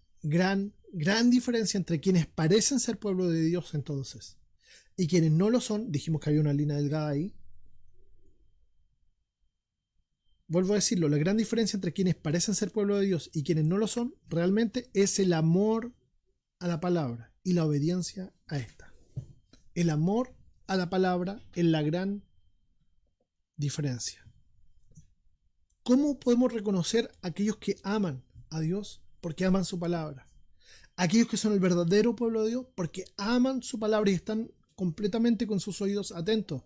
diferencia entre quienes parecen ser pueblo de Dios entonces y quienes no lo son, dijimos que había una línea delgada ahí. Vuelvo a decirlo, la gran diferencia entre quienes parecen ser pueblo de Dios y quienes no lo son, realmente es el amor a la palabra y la obediencia a esta. El amor a la palabra es la gran diferencia. ¿Cómo podemos reconocer a aquellos que aman a Dios? Porque aman su palabra. Aquellos que son el verdadero pueblo de Dios, porque aman su palabra y están completamente con sus oídos atentos.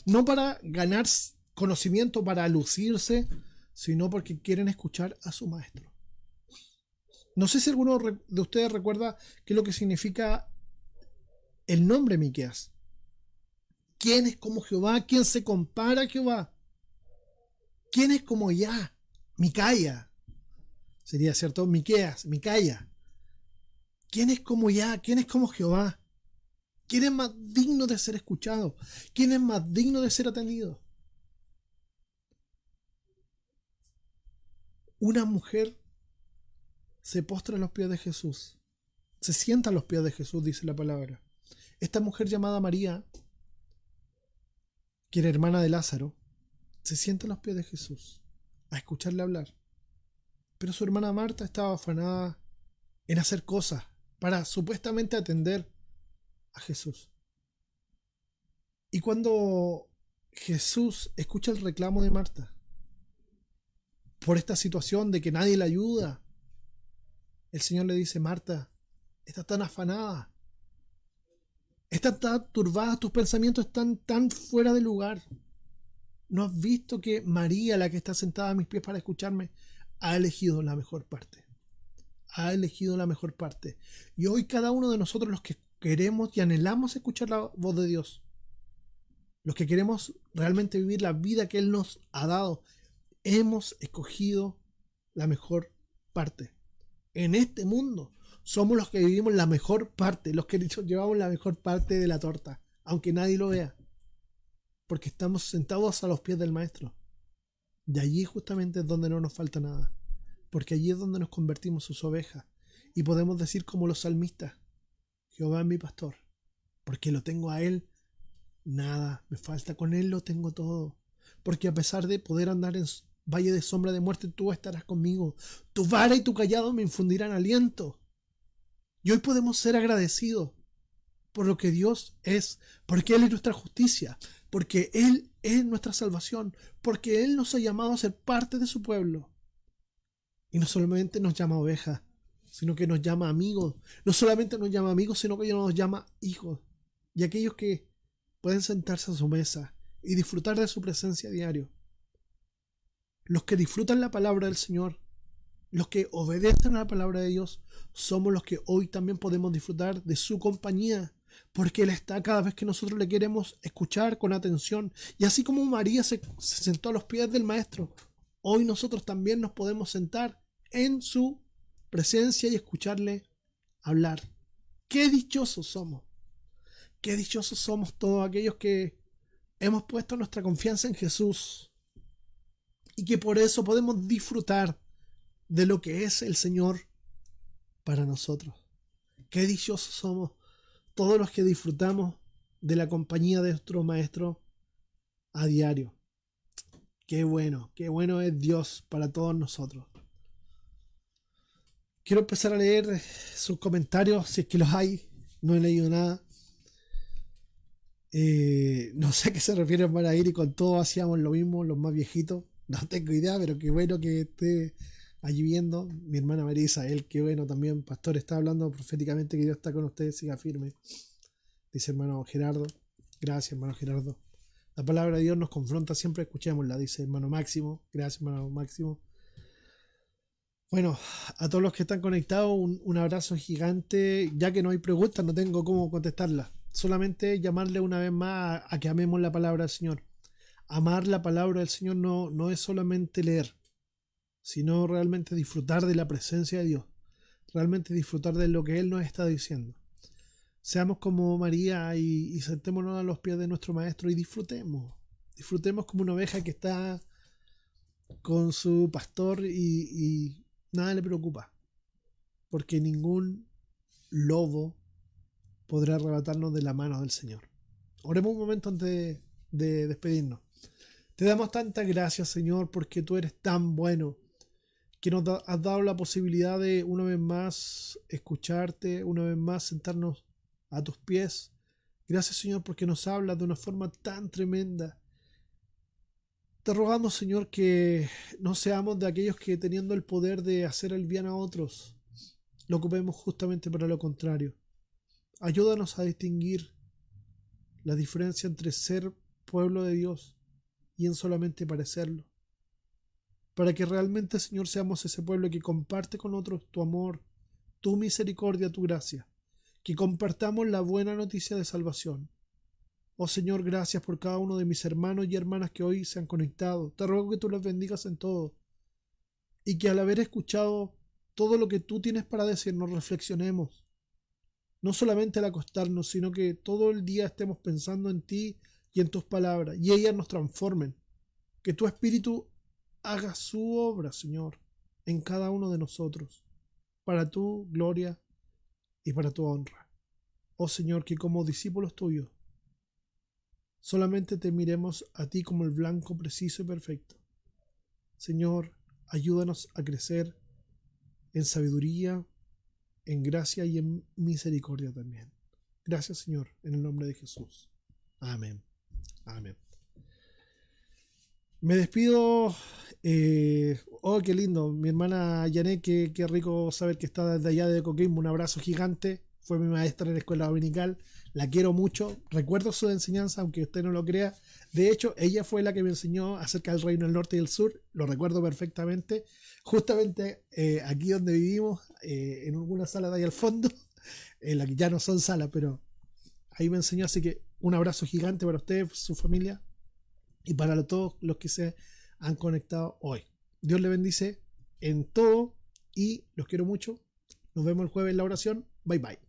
No para ganar conocimiento, para lucirse, sino porque quieren escuchar a su maestro. No sé si alguno de ustedes recuerda qué es lo que significa el nombre Miqueas. ¿Quién es como Jehová? ¿Quién se compara a Jehová? ¿Quién es como Yah? Micaya. Sería cierto, Miqueas, Micaya. ¿Quién es como Yah? ¿Quién es como Jehová? ¿Quién es más digno de ser escuchado? ¿Quién es más digno de ser atendido? Una mujer se postra a los pies de Jesús. Se sienta a los pies de Jesús, dice la palabra. Esta mujer llamada María, que era hermana de Lázaro, se sienta a los pies de Jesús a escucharle hablar. Pero su hermana Marta estaba afanada en hacer cosas para supuestamente atender a Jesús. Y cuando Jesús escucha el reclamo de Marta por esta situación de que nadie la ayuda, el Señor le dice: Marta, estás tan afanada, estás tan turbada, tus pensamientos están tan fuera de lugar. ¿No has visto que María, la que está sentada a mis pies para escucharme, ha elegido la mejor parte? Ha elegido la mejor parte. Y hoy cada uno de nosotros, los que queremos y anhelamos escuchar la voz de Dios, los que queremos realmente vivir la vida que Él nos ha dado, hemos escogido la mejor parte. En este mundo somos los que vivimos la mejor parte, los que llevamos la mejor parte de la torta, aunque nadie lo vea, porque estamos sentados a los pies del Maestro. Y allí justamente es donde no nos falta nada, porque allí es donde nos convertimos en sus ovejas y podemos decir como los salmistas: Jehová es mi pastor, porque lo tengo a Él, nada me falta, con Él lo tengo todo. Porque a pesar de poder andar en valle de sombra de muerte, tú estarás conmigo. Tu vara y tu callado me infundirán aliento. Y hoy podemos ser agradecidos por lo que Dios es, porque Él es nuestra justicia, porque Él es nuestra salvación, porque Él nos ha llamado a ser parte de su pueblo. Y no solamente nos llama ovejas, sino que nos llama amigos. No solamente nos llama amigos, sino que nos llama hijos. Y aquellos que pueden sentarse a su mesa y disfrutar de su presencia a diario. Los que disfrutan la palabra del Señor, los que obedecen a la palabra de Dios, somos los que hoy también podemos disfrutar de su compañía, porque Él está cada vez que nosotros le queremos escuchar con atención. Y así como María se sentó a los pies del Maestro, hoy nosotros también nos podemos sentar en su presencia y escucharle hablar. ¡Qué dichosos somos! ¡Qué dichosos somos todos aquellos que hemos puesto nuestra confianza en Jesús y que por eso podemos disfrutar de lo que es el Señor para nosotros! ¡Qué dichosos somos todos los que disfrutamos de la compañía de nuestro Maestro a diario! Qué bueno es Dios para todos nosotros. Quiero empezar a leer sus comentarios, si es que los hay. No he leído nada. No sé a qué se refiere Marair y con todo hacíamos lo mismo, los más viejitos. No tengo idea, pero qué bueno que esté allí viendo. Mi hermana María Isabel, qué bueno también. Pastor, está hablando proféticamente que Dios está con ustedes, siga firme. Dice hermano Gerardo. Gracias, hermano Gerardo. La palabra de Dios nos confronta siempre, escuchémosla, dice hermano Máximo. Gracias, hermano Máximo. Bueno, a todos los que están conectados, un abrazo gigante. Ya que no hay preguntas, no tengo cómo contestarlas. Solamente llamarle una vez más a que amemos la palabra del Señor. Amar la palabra del Señor no es solamente leer, sino realmente disfrutar de la presencia de Dios. Realmente disfrutar de lo que Él nos está diciendo. Seamos como María y sentémonos a los pies de nuestro Maestro y disfrutemos. Disfrutemos como una oveja que está con su pastor y nada le preocupa. Porque ningún lobo podrá arrebatarnos de la mano del Señor. Oremos un momento antes de despedirnos. Te damos tantas gracias, Señor, porque tú eres tan bueno, que nos has dado la posibilidad de una vez más escucharte, una vez más sentarnos a tus pies. Gracias, Señor, porque nos hablas de una forma tan tremenda. Te rogamos, Señor, que no seamos de aquellos que, teniendo el poder de hacer el bien a otros, lo ocupemos justamente para lo contrario. Ayúdanos a distinguir la diferencia entre ser pueblo de Dios y en solamente parecerlo. Para que realmente, Señor, seamos ese pueblo que comparte con otros tu amor, tu misericordia, tu gracia, que compartamos la buena noticia de salvación. Oh Señor, gracias por cada uno de mis hermanos y hermanas que hoy se han conectado. Te ruego que tú los bendigas en todo y que al haber escuchado todo lo que tú tienes para decirnos, reflexionemos. No solamente al acostarnos, sino que todo el día estemos pensando en ti y en tus palabras, y ellas nos transformen. Que tu Espíritu haga su obra, Señor, en cada uno de nosotros, para tu gloria y para tu honra. Oh Señor, que como discípulos tuyos, solamente te miremos a ti como el blanco preciso y perfecto. Señor, ayúdanos a crecer en sabiduría, en gracia y en misericordia también. Gracias, Señor, en el nombre de Jesús. Amén. Amén. Me despido. Oh, qué lindo. Mi hermana Yané, qué rico saber que está desde allá de Coquimbo. Un abrazo gigante. Fue mi maestra en la escuela dominical. La quiero mucho. Recuerdo su enseñanza, aunque usted no lo crea. De hecho, ella fue la que me enseñó acerca del reino del norte y del sur. Lo recuerdo perfectamente. Justamente aquí donde vivimos, en alguna sala de ahí al fondo, en la que ya no son salas, pero ahí me enseñó. Así que un abrazo gigante para usted, su familia y para todos los que se han conectado hoy. Dios le bendice en todo y los quiero mucho. Nos vemos el jueves en la oración. Bye bye.